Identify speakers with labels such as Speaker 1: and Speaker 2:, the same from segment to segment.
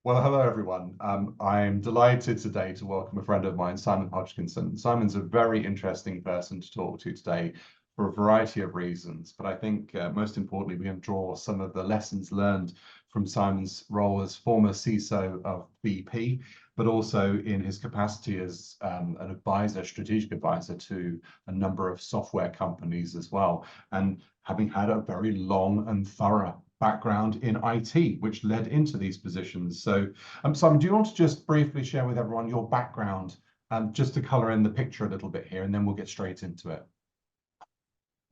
Speaker 1: Well, hello everyone. I'm delighted today to welcome a friend of mine, Simon Hodgkinson. Simon's a very interesting person to talk to today for a variety of reasons, but I think most importantly, we can draw some of the lessons learned from Simon's role as former CISO of BP, but also in his capacity as an advisor, strategic advisor to a number of software companies as well, and having had a very long and thorough background in IT, which led into these positions. So, Simon, do you want to just briefly share with everyone your background, just to colour in the picture a little bit here, and then we'll get straight into it.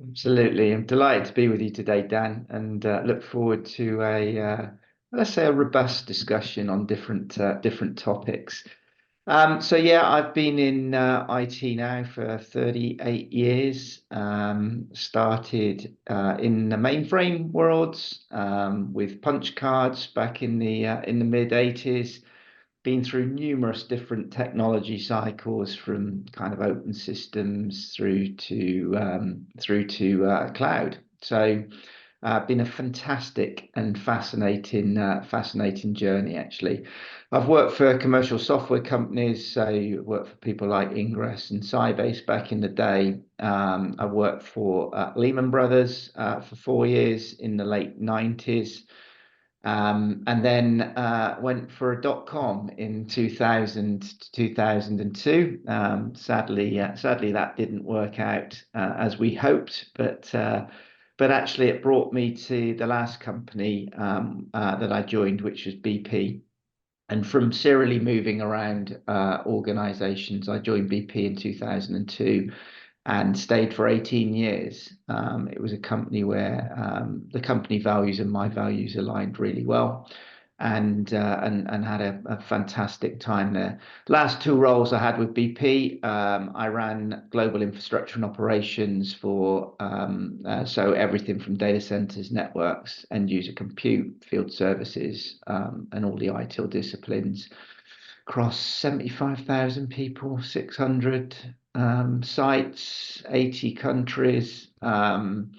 Speaker 2: Absolutely. I'm delighted to be with you today, Dan, and look forward to let's say, a robust discussion on different topics. So yeah, I've been in IT now for 38 years. Started in the mainframe worlds with punch cards back in the mid 80s. Been through numerous different technology cycles, from kind of open systems through to cloud. So been a fantastic and fascinating journey, actually. I've worked for commercial software companies, so worked for people like Ingress and Sybase back in the day. I worked for Lehman Brothers for 4 years in the late 90s. And then went for a dot-com in 2000 to 2002. Sadly, that didn't work out as we hoped, but actually it brought me to the last company that I joined, which was BP. And from serially moving around organizations, I joined BP in 2002 and stayed for 18 years. It was a company where the company values and my values aligned really well, and had a fantastic time there. Last 2 roles I had with BP, I ran global infrastructure and operations for so everything from data centers, networks, end user compute, field services, and all the ITIL disciplines across 75,000 people, 600 sites, 80 countries. And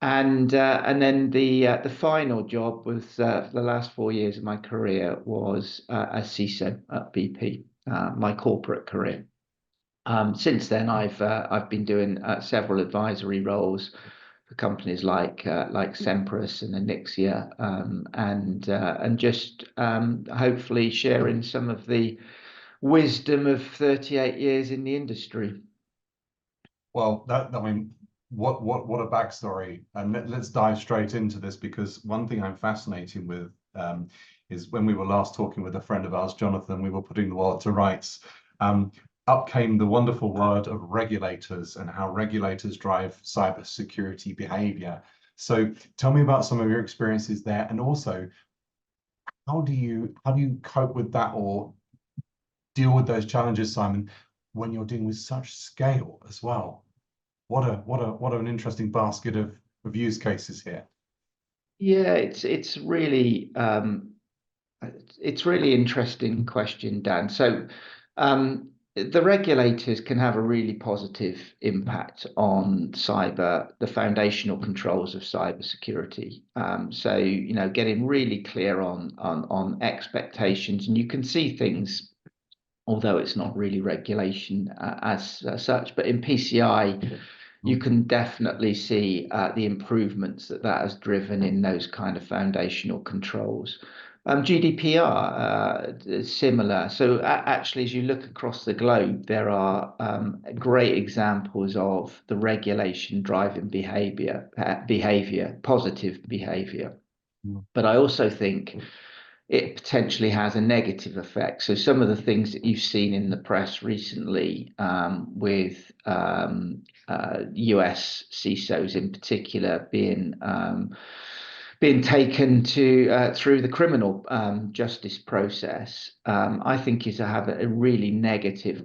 Speaker 2: then the final job was for the last 4 years of my career was as CISO at BP, my corporate career. Since then, I've been doing several advisory roles for companies like Semprus and Anixia, and just hopefully sharing some of the wisdom of 38 years in the industry.
Speaker 1: Well, I mean, what a backstory, and let's dive straight into this, because one thing I'm fascinated with is when we were last talking with a friend of ours, Jonathan, we were putting the world to rights. Up came the wonderful word of regulators and how regulators drive cybersecurity behavior. So tell me about some of your experiences there, and also how do you cope with that or deal with those challenges, Simon, when you're dealing with such scale as well? What an interesting basket of use cases here.
Speaker 2: Yeah, it's really interesting question, Dan. So the regulators can have a really positive impact on the foundational controls of cybersecurity. So getting really clear on expectations, and you can see things, although it's not really regulation as such, but in PCI, you can definitely see the improvements that has driven in those kind of foundational controls. GDPR is similar. So actually, as you look across the globe, there are great examples of the regulation driving positive behavior. But I also think it potentially has a negative effect. So some of the things that you've seen in the press recently with US CISOs in particular being taken to through the criminal justice process, I think is going to have a really negative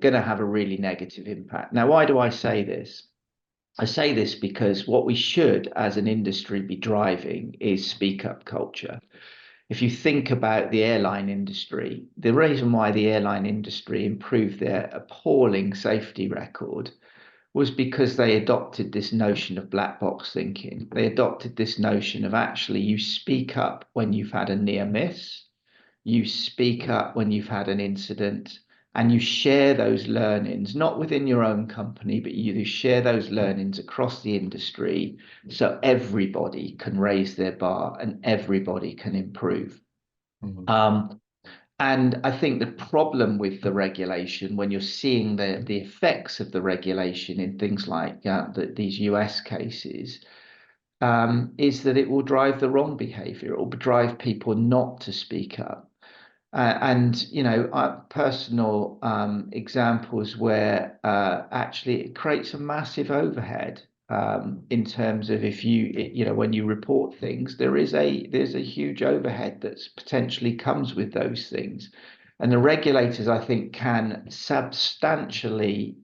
Speaker 2: impact. Now, why do I say this? I say this because what we should, as an industry, be driving is speak up culture. If you think about the airline industry, the reason why the airline industry improved their appalling safety record was because they adopted this notion of black box thinking. They adopted this notion of actually you speak up when you've had a near miss. you speak up when you've had an incident, and you share those learnings, not within your own company, but you share those learnings across the industry so everybody can raise their bar and everybody can improve. And I think the problem with the regulation, when you're seeing the effects of the regulation in things like these US cases, is that it will drive the wrong behavior. It will drive people not to speak up. And personal examples where actually it creates a massive overhead in terms of if when you report things, there's a huge overhead that's potentially comes with those things. And the regulators, I think, can substantially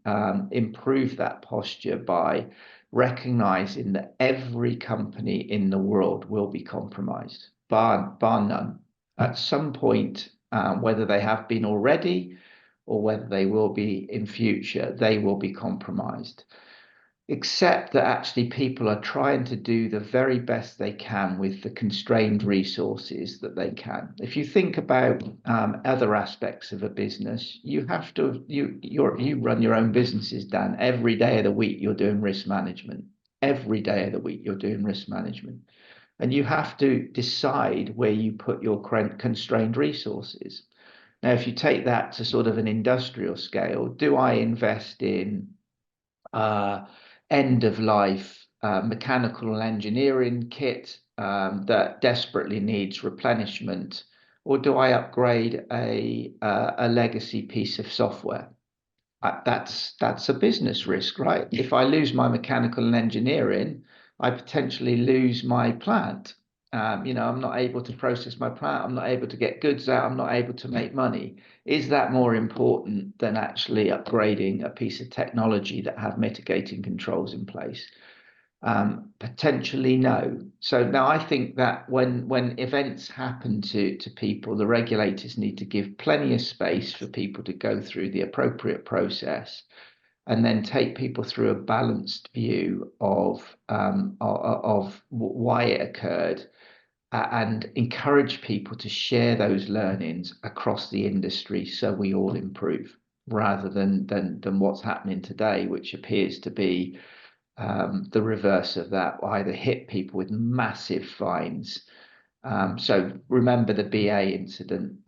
Speaker 2: improve that posture by recognizing that every company in the world will be compromised, bar none. At some point, whether they have been already or whether they will be in future, they will be compromised. Except that actually people are trying to do the very best they can with the constrained resources that they can. If you think about other aspects of a business, you run your own businesses, Dan. Every day of the week you're doing risk management. Every day of the week you're doing risk management. And you have to decide where you put your constrained resources. Now, if you take that to sort of an industrial scale, do I invest in end of life mechanical engineering kit that desperately needs replenishment, or do I upgrade a legacy piece of software? That's a business risk, right? If I lose my mechanical and engineering, I potentially lose my plant. I'm not able to process my plant. I'm not able to get goods out. I'm not able to make money. Is that more important than actually upgrading a piece of technology that have mitigating controls in place? Potentially no. So now I think that when events happen to people, the regulators need to give plenty of space for people to go through the appropriate process, and then take people through a balanced view of why it occurred, and encourage people to share those learnings across the industry so we all improve, rather than what's happening today, which appears to be the reverse of that, either hit people with massive fines. So remember the BA incident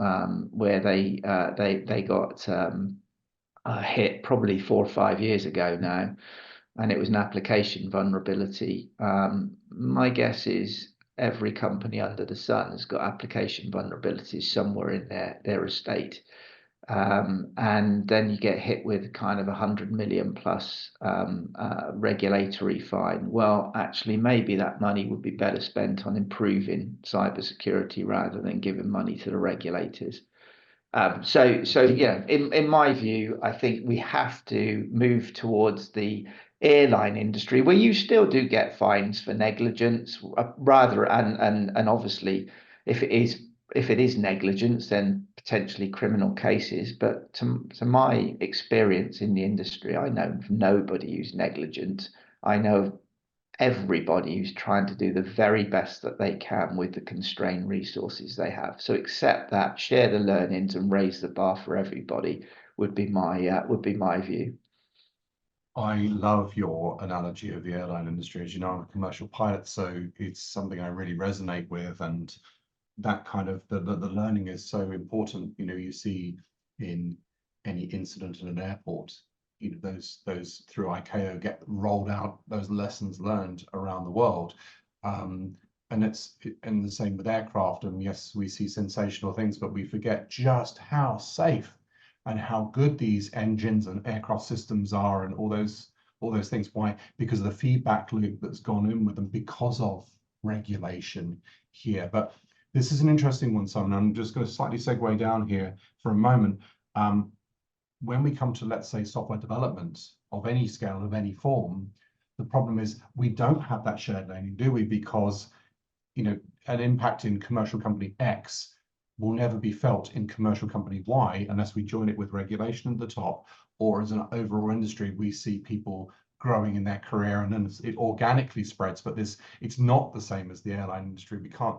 Speaker 2: where they got hit probably 4 or 5 years ago now, and it was an application vulnerability. My guess is every company under the sun has got application vulnerabilities somewhere in their estate. And then you get hit with kind of 100 million plus regulatory fine. Well, actually, maybe that money would be better spent on improving cybersecurity rather than giving money to the regulators. So yeah, in my view, I think we have to move towards the airline industry where you still do get fines for negligence, rather, and obviously, if it is negligence, then potentially criminal cases. But to my experience in the industry, I know of nobody who's negligent. I know of everybody who's trying to do the very best that they can with the constrained resources they have. So accept that, share the learnings, and raise the bar for everybody would be my view.
Speaker 1: I love your analogy of the airline industry. As you know, I'm a commercial pilot, so it's something I really resonate with, and that kind of the learning is so important. You see in any incident in an airport, those through ICAO get rolled out, those lessons learned around the world. And the same with aircraft. And yes, we see sensational things, but we forget just how safe and how good these engines and aircraft systems are, and all those things. Why? Because of the feedback loop that's gone in with them because of regulation here. But this is an interesting one, Simon. I'm just going to slightly segue down here for a moment. When we come to, let's say, software development of any scale, of any form, the problem is we don't have that shared learning, do we? Because an impact in commercial company X will never be felt in commercial company Y unless we join it with regulation at the top, or as an overall industry, we see people growing in their career, and then it organically spreads. But it's not the same as the airline industry. We can't,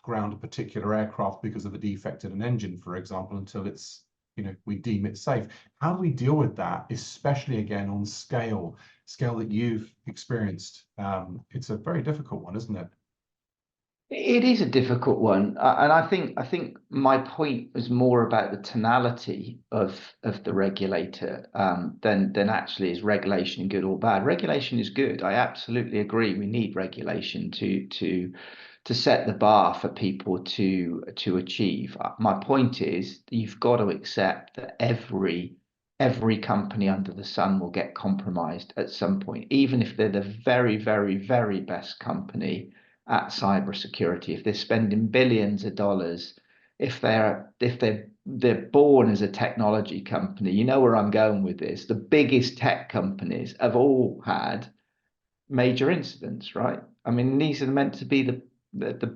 Speaker 1: ground a particular aircraft because of a defect in an engine, for example, until it's, we deem it safe. How do we deal with that, especially again on scale that you've experienced? It's a very difficult one, isn't it?
Speaker 2: It is a difficult one, and I think my point was more about the tonality of the regulator than actually is regulation good or bad. Regulation is good. I absolutely agree. We need regulation to set the bar for people to achieve. My point is you've got to accept that every company under the sun will get compromised at some point, even if they're the very, very, very best company at cybersecurity. If they're spending billions of dollars, if they're born as a technology company, you know where I'm going with this. The biggest tech companies have all had major incidents, right? I mean, these are meant to be the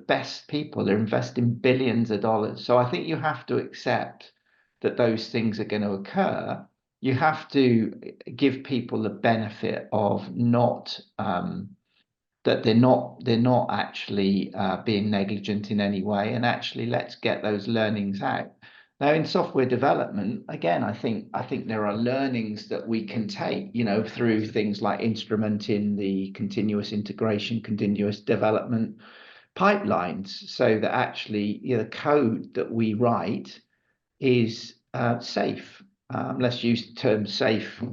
Speaker 2: best people. They're investing billions of dollars. So I think you have to accept that those things are going to occur. You have to give people the benefit of not that they're not actually being negligent in any way, and actually let's get those learnings out. Now, in software development, again, I think there are learnings that we can take, through things like instrumenting the continuous integration, continuous development pipelines, so that actually the code that we write is safe. Let's use the term safe,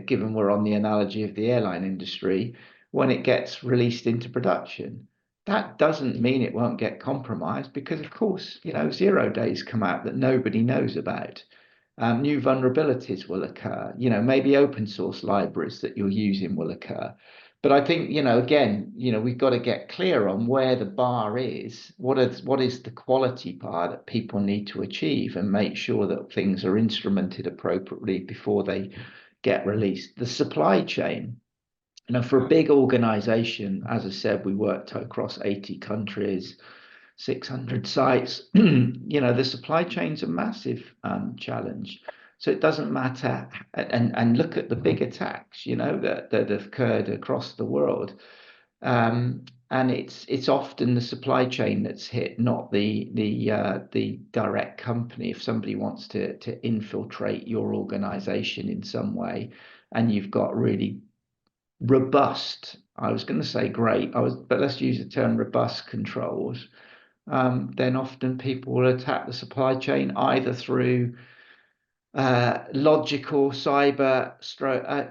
Speaker 2: given we're on the analogy of the airline industry, when it gets released into production. That doesn't mean it won't get compromised, because of course, 0 days come out that nobody knows about. New vulnerabilities will occur. Maybe open source libraries that you're using will occur. But I think, again, we've got to get clear on where the bar is. What is the quality bar that people need to achieve, and make sure that things are instrumented appropriately before they get released. The supply chain, for a big organization, as I said, we worked across 80 countries, 600 sites. The supply chain's a massive challenge. So it doesn't matter, and look at the big attacks, that have occurred across the world. And it's often the supply chain that's hit, not the direct company. If somebody wants to infiltrate your organization in some way, and you've got really robust, I was going to say great, but let's use the term robust controls, then often people will attack the supply chain either through logical cyber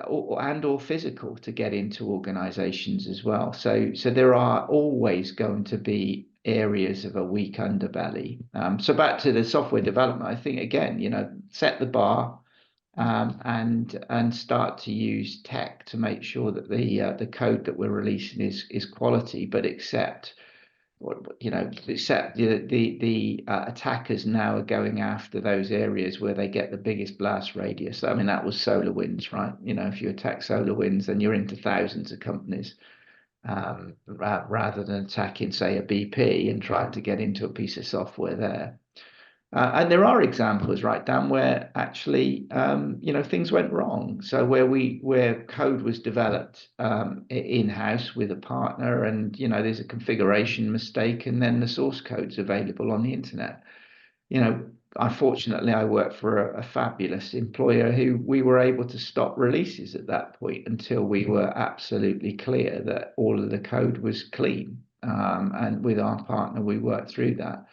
Speaker 2: or physical to get into organizations as well. So there are always going to be areas of a weak underbelly. So back to the software development, I think again, set the bar, and start to use tech to make sure that the code that we're releasing is quality, but accept the attackers now are going after those areas where they get the biggest blast radius. I mean, that was SolarWinds, right? If you attack SolarWinds, then you're into thousands of companies, rather than attacking, say, a BP and trying to get into a piece of software there. And there are examples, right, Dan, where actually, things went wrong. So where code was developed in-house with a partner, and there's a configuration mistake, and then the source code's available on the internet. Unfortunately, I work for a fabulous employer who we were able to stop releases at that point until we were absolutely clear that all of the code was clean. And with our partner, we worked through that.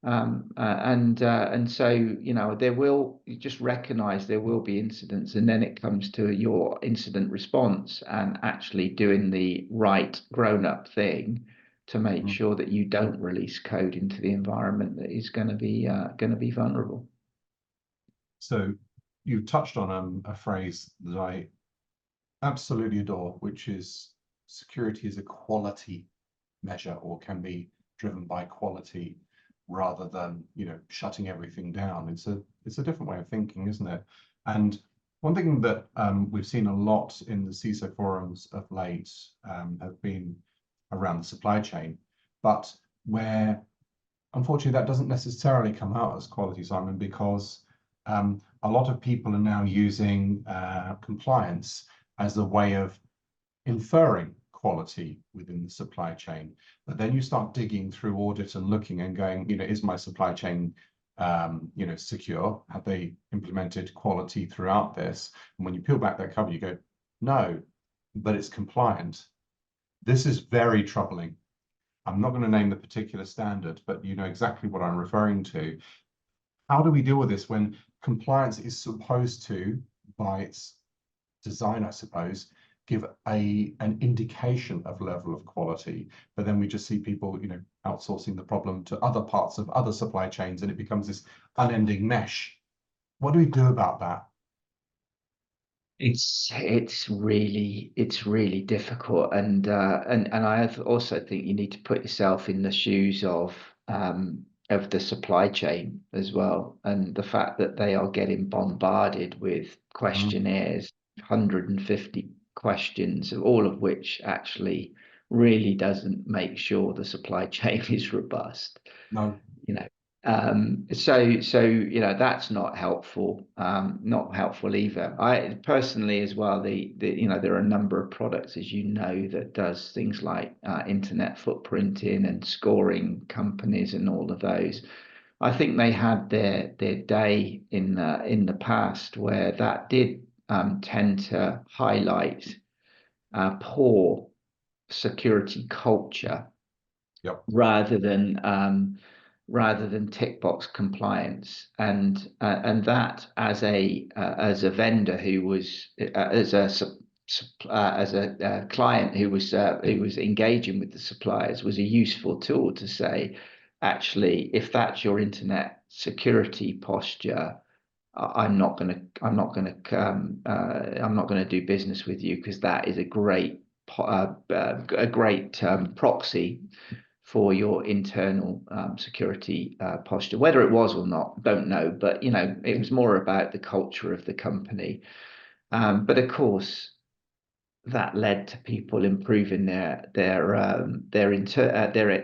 Speaker 2: And so you just recognize there will be incidents, and then it comes to your incident response and actually doing the right grown-up thing to make sure that you don't release code into the environment that is going to be vulnerable.
Speaker 1: So you touched on a phrase that I absolutely adore, which is security is a quality measure, or can be driven by quality, rather than shutting everything down. It's a different way of thinking, isn't it? And one thing that we've seen a lot in the CISO forums of late have been around the supply chain, but where unfortunately that doesn't necessarily come out as quality, Simon, because a lot of people are now using compliance as a way of inferring quality within the supply chain. But then you start digging through audit and looking and going, is my supply chain secure? Have they implemented quality throughout this? And when you peel back that cover, you go, no, but it's compliant. This is very troubling. I'm not going to name the particular standard, but you know exactly what I'm referring to. How do we deal with this when compliance is supposed to, by its design, I suppose, give an indication of level of quality, but then we just see people, outsourcing the problem to other parts of other supply chains, and it becomes this unending mesh. What do we do about that?
Speaker 2: It's really difficult, and I also think you need to put yourself in the shoes of the supply chain as well, and the fact that they are getting bombarded with questionnaires, 150 questions, all of which actually really doesn't make sure the supply chain is robust.
Speaker 1: No.
Speaker 2: You know, that's not helpful, not helpful either. I personally as well, there are a number of products, as you know, that does things like internet footprinting and scoring companies and all of those. I think they had their day in the past where that did tend to highlight poor security culture
Speaker 1: Yep.
Speaker 2: rather than tick box compliance, and that as a vendor who was as a client who was engaging with the suppliers, was a useful tool to say, actually, if that's your internet security posture, I'm not going to do business with you, because that is a great proxy for your internal security posture. Whether it was or not, don't know, but it was more about the culture of the company. But of course, that led to people improving their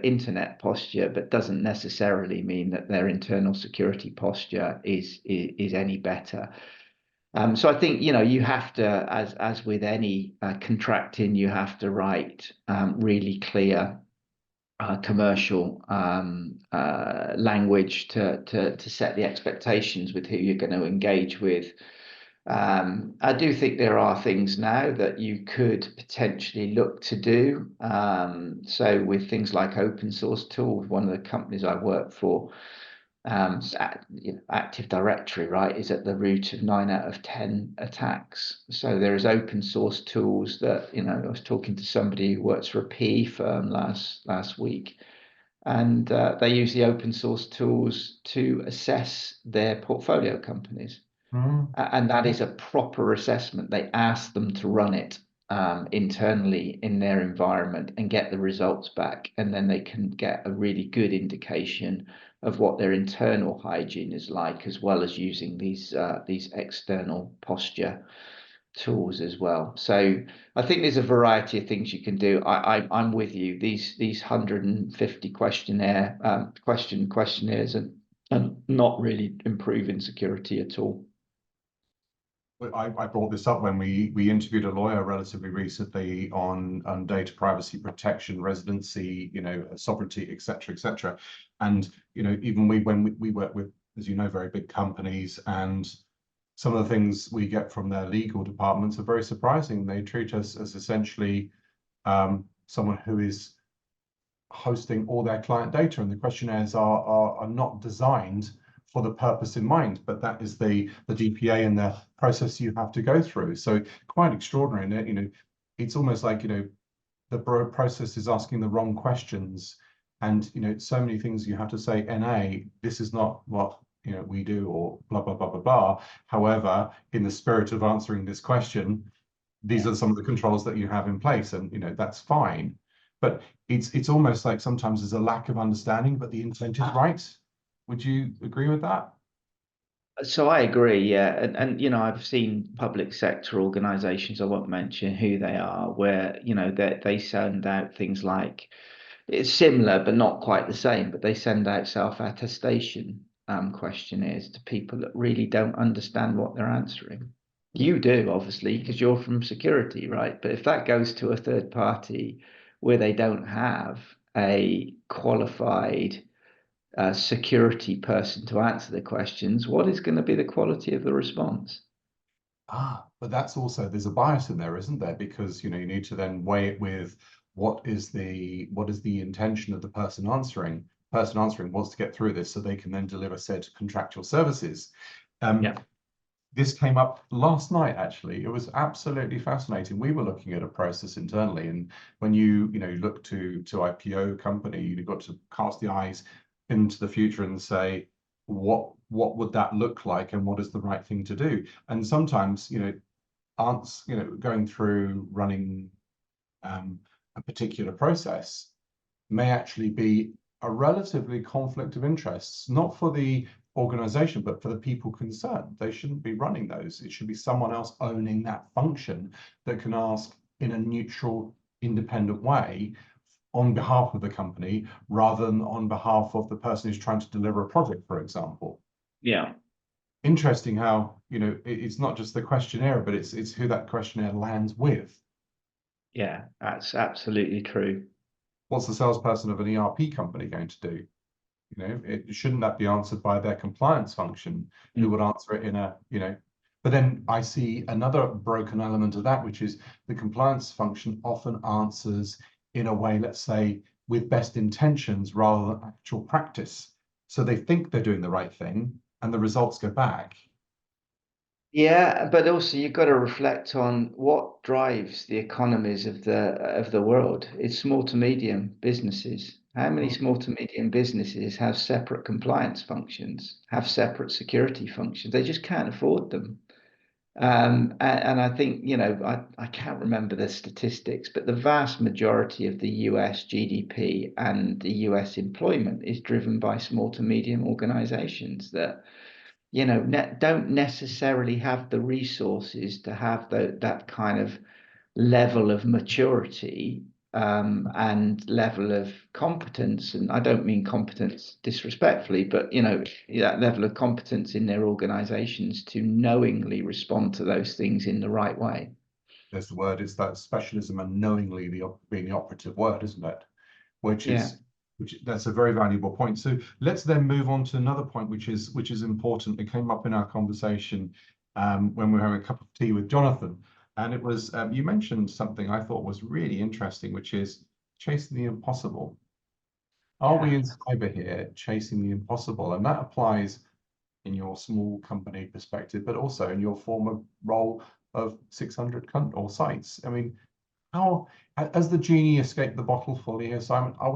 Speaker 2: internet posture, but doesn't necessarily mean that their internal security posture is any better. So I think you have to, as with any contracting, you have to write really clear commercial language to set the expectations with who you're going to engage with. I do think there are things now that you could potentially look to do. So with things like open source tools, one of the companies I work for, Active Directory, right, is at the root of 9 out of 10 attacks. So there is open source tools that, I was talking to somebody who works for a PE firm last week, and they use the open source tools to assess their portfolio companies. And that is a proper assessment. They ask them to run it internally in their environment and get the results back, and then they can get a really good indication of what their internal hygiene is like, as well as using these external posture tools as well. So I think there's a variety of things you can do. I'm with you. These 150 questionnaires and not really improving security at all.
Speaker 1: I brought this up when we interviewed a lawyer relatively recently on data privacy protection, residency, sovereignty, et cetera, and even when we work with, as you know, very big companies, and some of the things we get from their legal departments are very surprising. They treat us as essentially someone who is hosting all their client data, and the questionnaires are not designed for the purpose in mind, but that is the DPA and the process you have to go through. So quite extraordinary. And it's almost like the process is asking the wrong questions, and so many things you have to say. NA, this is not what we do, or blah blah blah blah blah. However, in the spirit of answering this question, these are some of the controls that you have in place, and that's fine. But it's almost like sometimes there's a lack of understanding, but the intent is right. Would you agree with that?
Speaker 2: So I agree, yeah, and I've seen public sector organisations, I won't mention who they are, where they send out things like, it's similar but not quite the same, but they send out self-attestation questionnaires to people that really don't understand what they're answering. You do, obviously, because you're from security, right? But if that goes to a third party where they don't have a qualified security person to answer the questions, what is going to be the quality of the response?
Speaker 1: But that's also, there's a bias in there, isn't there? Because you need to then weigh it with what is the intention of the person answering. Person answering wants to get through this so they can then deliver said contractual services. Um,
Speaker 2: Yeah.
Speaker 1: this came up last night, actually. It was absolutely fascinating. We were looking at a process internally, and when you look to IPO company, you've got to cast the eyes into the future and say, what would that look like, and what is the right thing to do? And sometimes, going through running um, a particular process may actually be a relatively conflict of interests, not for the organization, but for the people concerned. They shouldn't be running those. It should be someone else owning that function that can ask in a neutral, independent way on behalf of the company rather than on behalf of the person who's trying to deliver a project, for example.
Speaker 2: Yeah.
Speaker 1: Interesting how, it's not just the questionnaire, but it's who that questionnaire lands with.
Speaker 2: Yeah, that's absolutely true.
Speaker 1: What's the salesperson of an ERP company going to do? Shouldn't that be answered by their compliance function, who
Speaker 2: Mm.
Speaker 1: would answer it but then I see another broken element of that, which is the compliance function often answers in a way, let's say, with best intentions rather than actual practice. So they think they're doing the right thing and the results go back.
Speaker 2: Yeah, but also you've got to reflect on what drives the economies of the world. It's small to medium businesses. How many
Speaker 1: Mm.
Speaker 2: small to medium businesses have separate compliance functions, have separate security functions? They just can't afford them. And I think, I can't remember the statistics, but the vast majority of the US GDP and the US employment is driven by small to medium organizations that don't necessarily have the resources to have that kind of level of maturity and level of competence. And I don't mean competence disrespectfully, but that level of competence in their organizations to knowingly respond to those things in the right way.
Speaker 1: There's the word, it's that specialism and knowingly being the operative word, isn't it? which
Speaker 2: Yeah.
Speaker 1: is which that's a very valuable point. So let's then move on to another point, which is important. It came up in our conversation when we were having a cup of tea with Jonathan, and it was you mentioned something I thought was really interesting, which is chasing the impossible. Are we
Speaker 2: Yeah.
Speaker 1: in cyber here chasing the impossible? And that applies in your small company perspective, but also in your former role of 600 or sites. I mean, how has the genie escaped the bottle fully here, Simon? Are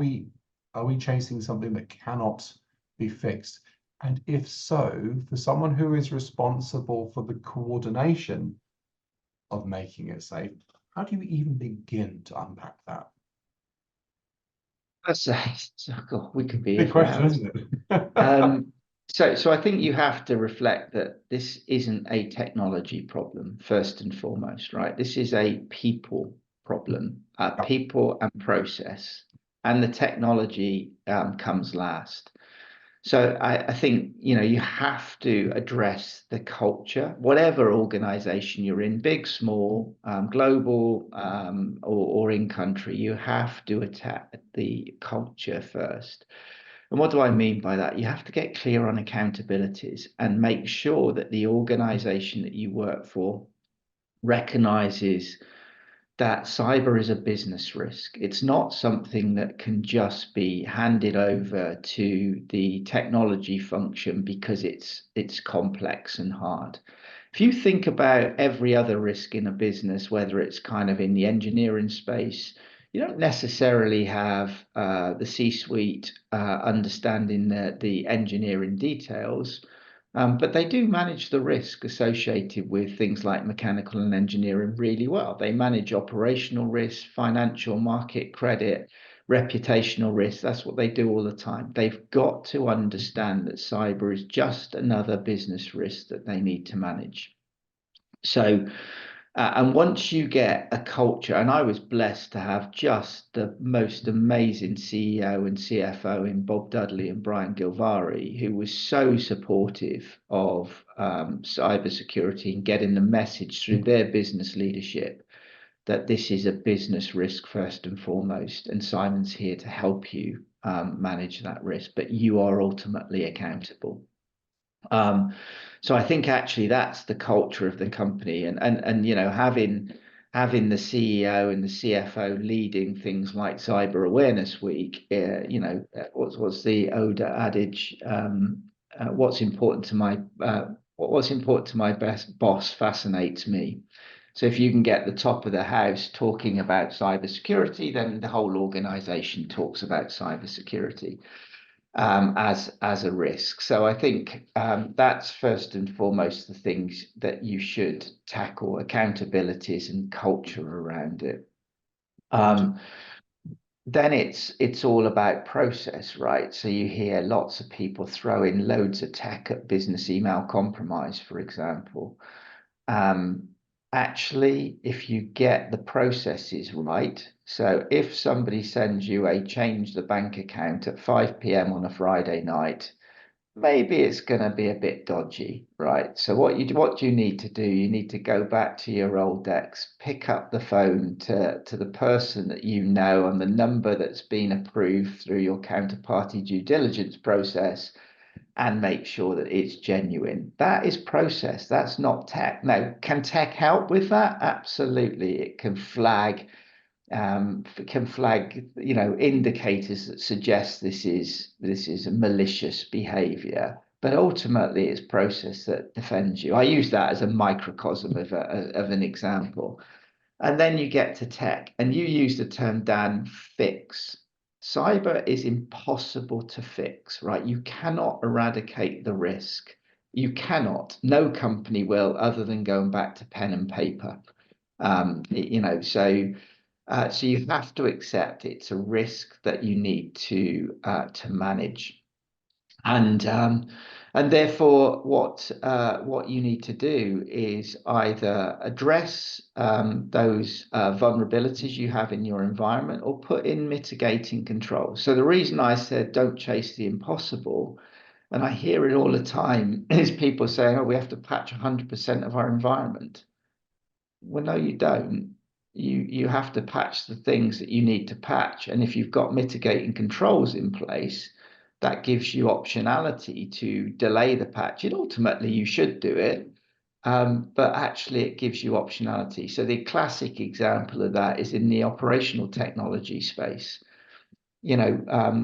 Speaker 1: we chasing something that cannot be fixed? And if so, for someone who is responsible for the coordination of making it safe, how do you even begin to unpack that?
Speaker 2: That's God, we could be here
Speaker 1: Big
Speaker 2: for
Speaker 1: question,
Speaker 2: hours.
Speaker 1: isn't it?
Speaker 2: Um, so I think you have to reflect that this isn't a technology problem, first and foremost, right? This is a people problem, people and process, and the technology comes last. So I think, you have to address the culture, whatever organization you're in, big, small, global, or in country, you have to attack the culture first. And what do I mean by that? You have to get clear on accountabilities and make sure that the organization that you work for recognizes that cyber is a business risk. It's not something that can just be handed over to the technology function because it's complex and hard. If you think about every other risk in a business, whether it's kind of in the engineering space, you don't necessarily have the C-suite understanding the engineering details, but they do manage the risk associated with things like mechanical and engineering really well. They manage operational risk, financial market credit, reputational risk. That's what they do all the time. They've got to understand that cyber is just another business risk that they need to manage. So And once you get a culture, and I was blessed to have just the most amazing CEO and CFO in Bob Dudley and Brian Gilvari, who was so supportive of cybersecurity and getting the message through their business leadership that this is a business risk first and foremost, and Simon's here to help you manage that risk, but you are ultimately accountable. So I think actually that's the culture of the company, and you know, having the CEO and the CFO leading things like Cyber Awareness Week. You know, what's the older adage? What's important to my best boss fascinates me. So if you can get the top of the house talking about cybersecurity, then the whole organization talks about cybersecurity as a risk. So I think that's first and foremost the things that you should tackle: accountabilities and culture around it. Then it's all about process, right? So you hear lots of people throw in loads of tech at business email compromise, for example. Actually, if you get the processes right, so if somebody sends you a change the bank account at 5 p.m. on a Friday night, maybe it's going to be a bit dodgy, right? So what do you need to do? You need to go back to your old decks, pick up the phone to the person that you know and the number that's been approved through your counterparty due diligence process, and make sure that it's genuine. That is process. That's not tech. Now, can tech help with that? Absolutely. It can flag, you know, indicators that suggest this is a malicious behavior. But ultimately, it's process that defends you. I use that as a microcosm of an example. And then you get to tech, and you use the term, Dan, fix. Cyber is impossible to fix, right? You cannot eradicate the risk. You cannot. No company will, other than going back to pen and paper. You know, so you have to accept it's a risk that you need to manage. And therefore, what you need to do is either address those vulnerabilities you have in your environment, or put in mitigating controls. So the reason I said don't chase the impossible, and I hear it all the time, is people saying, "Oh, we have to patch 100% of our environment." Well, no, you don't. You have to patch the things that you need to patch, and if you've got mitigating controls in place, that gives you optionality to delay the patch. And ultimately, you should do it, but actually, it gives you optionality. So the classic example of that is in the operational technology space. You know,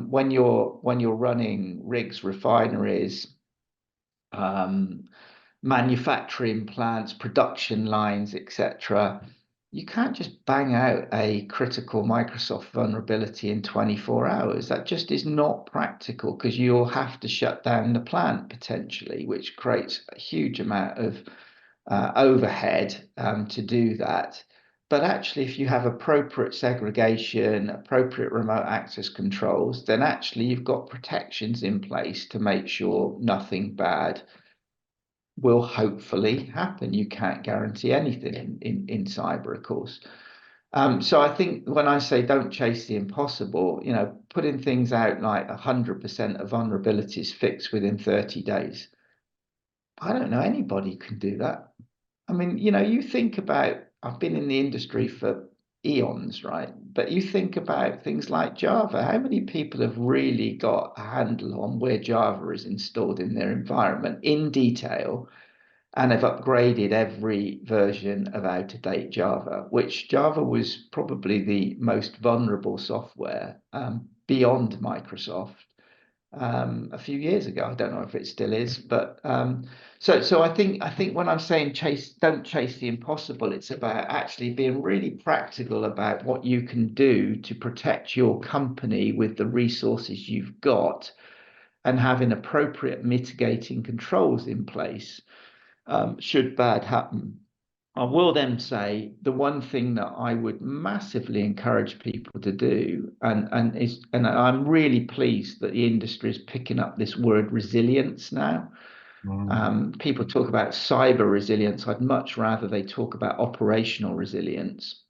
Speaker 2: when you're running rigs, refineries, um, manufacturing plants, production lines, etc., you can't just bang out a critical Microsoft vulnerability in 24 hours. That just is not practical, because you'll have to shut down the plant potentially, which creates a huge amount of overhead to do that. But actually, if you have appropriate segregation, appropriate remote access controls, then actually you've got protections in place to make sure nothing bad will hopefully happen. You can't guarantee anything in cyber, of course. So I think when I say don't chase the impossible, you know, putting things out like 100% of vulnerabilities fixed within 30 days. I don't know anybody can do that. I mean, you know, you think about, I've been in the industry for eons, right? But you think about things like Java. How many people have really got a handle on where Java is installed in their environment in detail, and have upgraded every version of out-of-date Java, which Java was probably the most vulnerable software beyond Microsoft a few years ago. I don't know if it still is, but so I think when I'm saying don't chase the impossible, it's about actually being really practical about what you can do to protect your company with the resources you've got, and having appropriate mitigating controls in place should bad happen. I will then say the one thing that I would massively encourage people to do, and I'm really pleased that the industry is picking up this word resilience now. People talk about cyber resilience. I'd much rather they talk about operational resilience.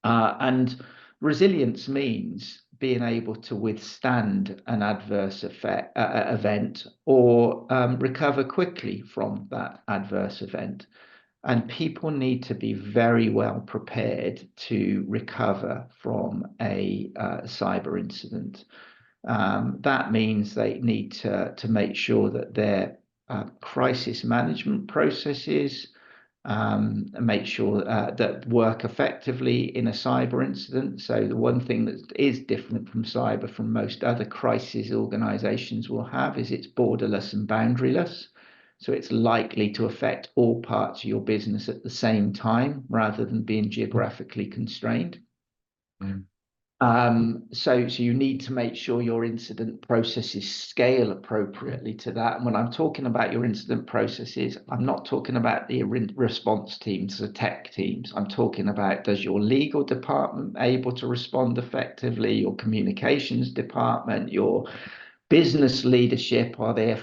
Speaker 2: And resilience means being able to withstand an adverse event or recover quickly from that adverse event. And people need to be very well prepared to recover from a cyber incident. That means they need to make sure that their crisis management processes make sure that work effectively in a cyber incident. So the one thing that is different from cyber from most other crisis organizations will have is it's borderless and boundaryless. So it's likely to affect all parts of your business at the same time rather than being geographically constrained.
Speaker 1: Mm.
Speaker 2: So you need to make sure your incident processes scale appropriately to that. And when I'm talking about your incident processes, I'm not talking about the response teams, the tech teams. I'm talking about, does your legal department able to respond effectively? Your communications department, your business leadership, are they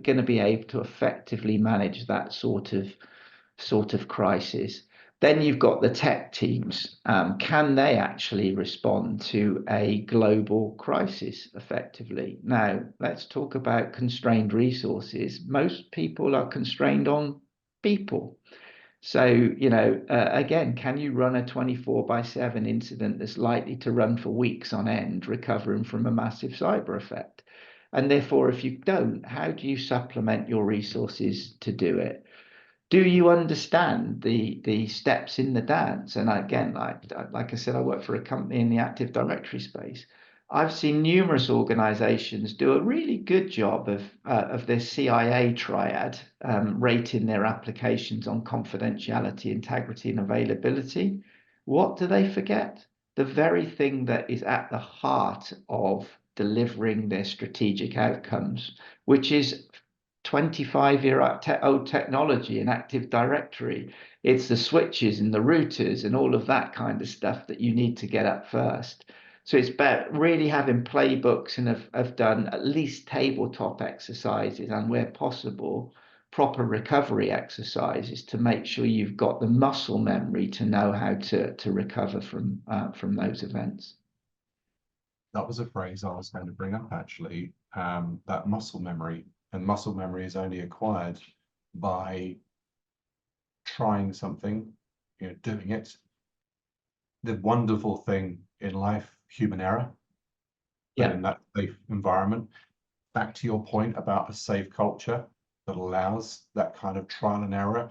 Speaker 2: going to be able to effectively manage that sort of crisis? Then you've got the tech teams. Can they actually respond to a global crisis effectively? Now, let's talk about constrained resources. Most people are constrained on people. So, again, can you run a 24/7 incident that's likely to run for weeks on end, recovering from a massive cyber effect? And therefore, if you don't, how do you supplement your resources to do it? Do you understand the steps in the dance? And again, like I said, I work for a company in the Active Directory space. I've seen numerous organizations do a really good job of their CIA triad, rating their applications on confidentiality, integrity, and availability. What do they forget? The very thing that is at the heart of delivering their strategic outcomes, which is 25-year-old technology and Active Directory. It's the switches and the routers and all of that kind of stuff that you need to get up first. So it's about really having playbooks and have done at least tabletop exercises and where possible, proper recovery exercises to make sure you've got the muscle memory to know how to recover from those events.
Speaker 1: That was a phrase I was going to bring up actually, that muscle memory. And muscle memory is only acquired by trying something, doing it. The wonderful thing in life, human error, but
Speaker 2: Yeah.
Speaker 1: in that safe environment. Back to your point about a safe culture that allows that kind of trial and error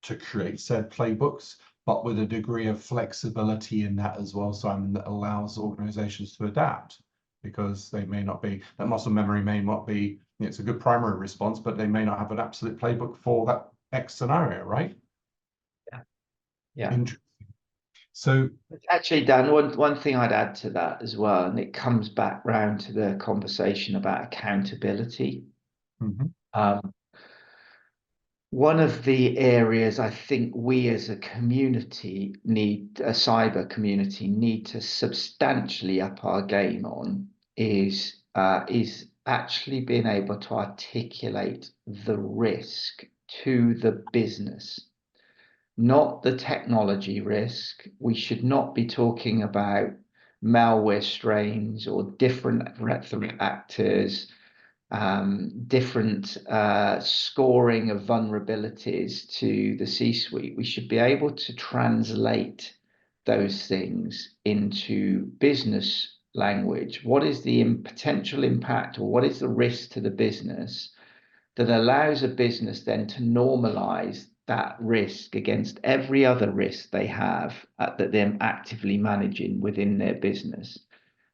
Speaker 1: to create said playbooks, but with a degree of flexibility in that as well, Simon, that allows organizations to adapt, because they may not be, that muscle memory may not be, it's a good primary response, but they may not have an absolute playbook for that X scenario, right?
Speaker 2: Yeah. Yeah.
Speaker 1: Interesting. So
Speaker 2: actually, Dan, one thing I'd add to that as well, and it comes back round to the conversation about accountability. Um, one of the areas I think we as a community a cyber community, need to substantially up our game on is actually being able to articulate the risk to the business, not the technology risk. We should not be talking about malware strains or different threat actors, different scoring of vulnerabilities to the C-suite. We should be able to translate those things into business language. What is the potential impact, or what is the risk to the business, that allows a business then to normalize that risk against every other risk they have that they're actively managing within their business.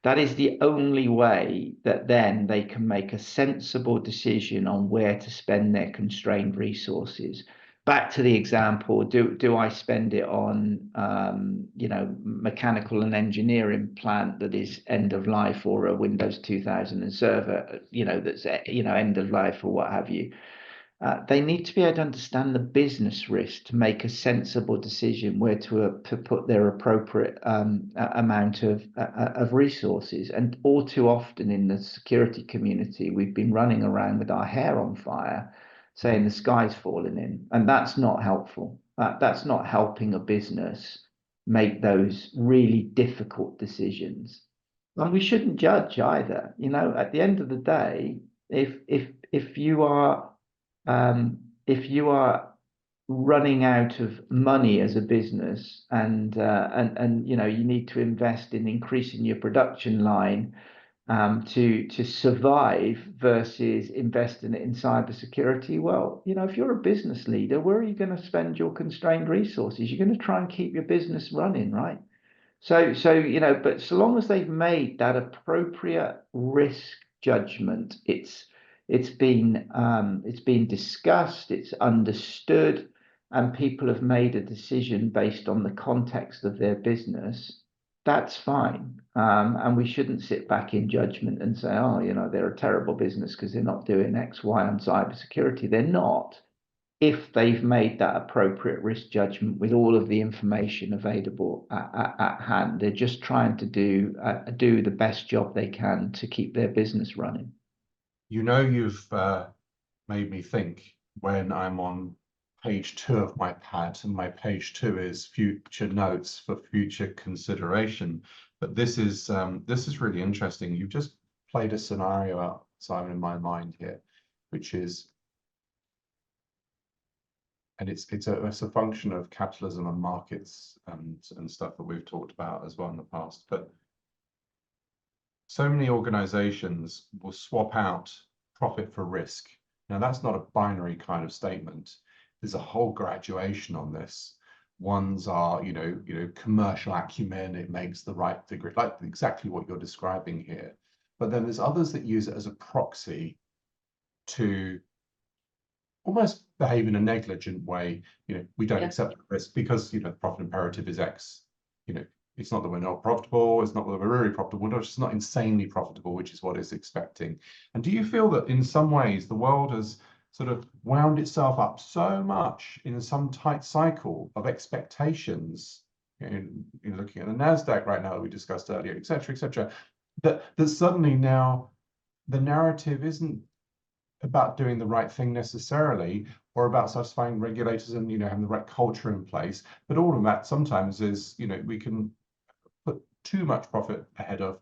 Speaker 2: That is the only way that then they can make a sensible decision on where to spend their constrained resources. Back to the example, do I spend it on mechanical and engineering plant that is end of life, or a Windows 2000 and server that's end of life, or what have you? They need to be able to understand the business risk to make a sensible decision where to put their appropriate amount of resources. And all too often in the security community, we've been running around with our hair on fire, saying the sky's falling in, and that's not helpful. That's not helping a business make those really difficult decisions. And we shouldn't judge either. At the end of the day, if you are if you are running out of money as a business and you need to invest in increasing your production line to survive versus investing it in cybersecurity, well, if you're a business leader, where are you going to spend your constrained resources? You're going to try and keep your business running, right? But so long as they've made that appropriate risk judgment, it's been discussed, it's understood, and people have made a decision based on the context of their business. That's fine, and we shouldn't sit back in judgment and say, oh, they're a terrible business because they're not doing X, Y on cybersecurity. They're not, if they've made that appropriate risk judgment with all of the information available at hand. They're just trying to do the best job they can to keep their business running.
Speaker 1: You've made me think when I'm on page 2 of my pad, and my page 2 is future notes for future consideration. But this is really interesting. You've just played a scenario out, Simon, in my mind here, which is, and it's a function of capitalism and markets and stuff that we've talked about as well in the past. But so many organizations will swap out profit for risk. Now, that's not a binary kind of statement. There's a whole graduation on this. Ones are, commercial acumen, it makes the right degree, like exactly what you're describing here. But then there's others that use it as a proxy to almost behave in a negligent way. We don't accept the risk because, the profit imperative is X. It's not that we're not profitable, it's not that we're really profitable, we're just not insanely profitable, which is what it's expecting. And do you feel that in some ways the world has sort of wound itself up so much in some tight cycle of expectations, looking at the NASDAQ right now that we discussed earlier, et cetera, that suddenly now the narrative isn't about doing the right thing necessarily, or about satisfying regulators and having the right culture in place, but all of that sometimes is we can put too much profit ahead of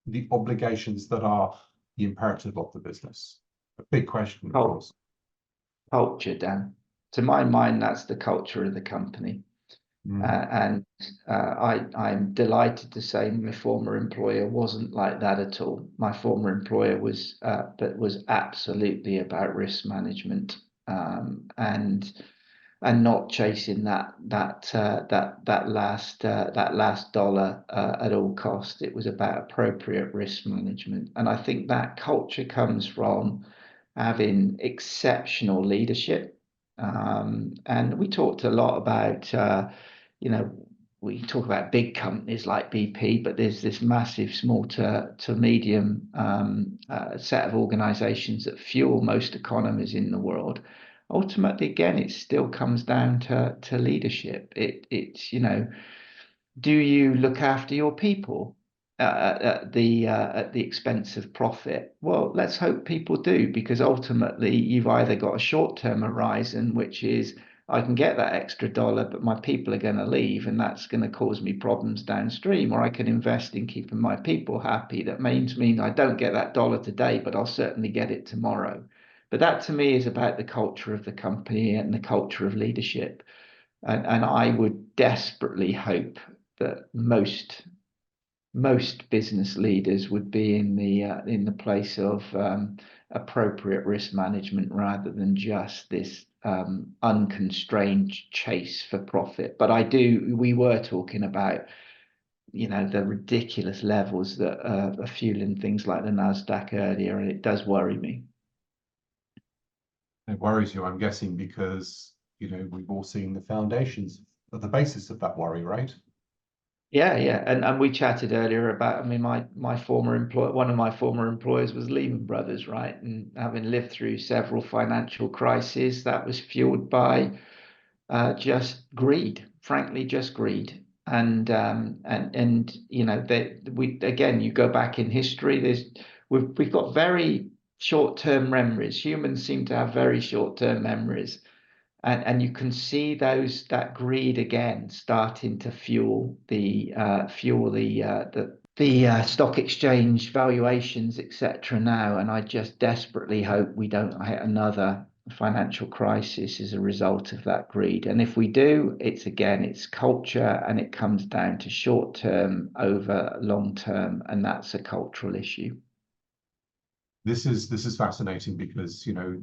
Speaker 1: the obligations that are the imperative of the business. A big question, of course.
Speaker 2: Culture, Dan. To my mind, that's the culture of the company. And I'm delighted to say my former employer wasn't like that at all. My former employer was absolutely about risk management and not chasing that last dollar at all cost. It was about appropriate risk management, and I think that culture comes from having exceptional leadership. And we talked a lot about we talk about big companies like BP, but there's this massive small to medium set of organizations that fuel most economies in the world. Ultimately, again, it still comes down to leadership. It's do you look after your people at the expense of profit? Well, let's hope people do, because ultimately you've either got a short-term horizon, which is I can get that extra dollar, but my people are going to leave, and that's going to cause me problems downstream. Or I can invest in keeping my people happy. That means I don't get that dollar today, but I'll certainly get it tomorrow. But that to me is about the culture of the company and the culture of leadership. And I would desperately hope that most business leaders would be in the place of appropriate risk management rather than just this unconstrained chase for profit. But we were talking about the ridiculous levels that are fueling things like the NASDAQ earlier, and it does worry me.
Speaker 1: It worries you, I'm guessing, because we've all seen the foundations of the basis of that worry, right?
Speaker 2: Yeah, yeah, and we chatted earlier about, I mean, my former employer, one of my former employers was Lehman Brothers, right? And having lived through several financial crises, that was fueled by just greed, frankly, just greed. And you know, that we again, you go back in history, we've got very short-term memories. Humans seem to have very short-term memories, and you can see that greed again starting to fuel the stock exchange valuations, etc. now. And I just desperately hope we don't hit another financial crisis as a result of that greed. And if we do, it's culture, and it comes down to short term over long term, and that's a cultural issue.
Speaker 1: This is fascinating because, you know,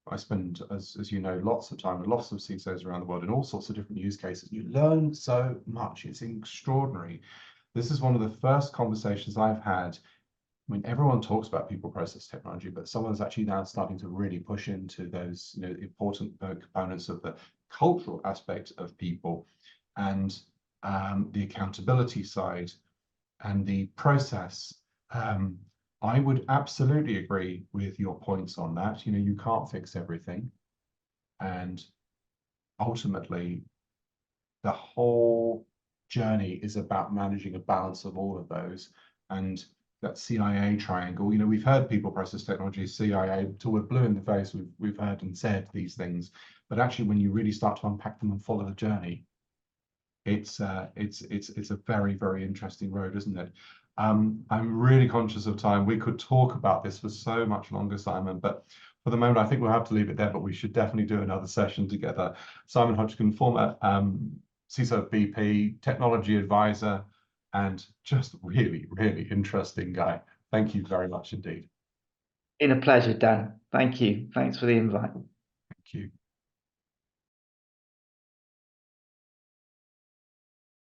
Speaker 1: I spend, as you know, lots of time with lots of CISOs around the world in all sorts of different use cases. You learn so much. It's extraordinary. This is one of the first conversations I've had. I mean, everyone talks about people process technology, but someone's actually now starting to really push into those, you know, important components of the cultural aspect of people, and the accountability side and the process. Um, I would absolutely agree with your points on that. You know, you can't fix everything, and ultimately, the whole journey is about managing a balance of all of those. And that CIA triangle, you know, we've heard people process technology, CIA, till we're blue in the face. We've heard and said these things, but actually, when you really start to unpack them and follow the journey, it's a very, very interesting road, isn't it? I'm really conscious of time. We could talk about this for so much longer, Simon, but for the moment, I think we'll have to leave it there, but we should definitely do another session together. Simon Hodgkin, former CISO BP, technology advisor, and just really, really interesting guy. Thank you very much indeed.
Speaker 2: Been a pleasure, Dan. Thank you. Thanks for the invite.
Speaker 1: Thank you.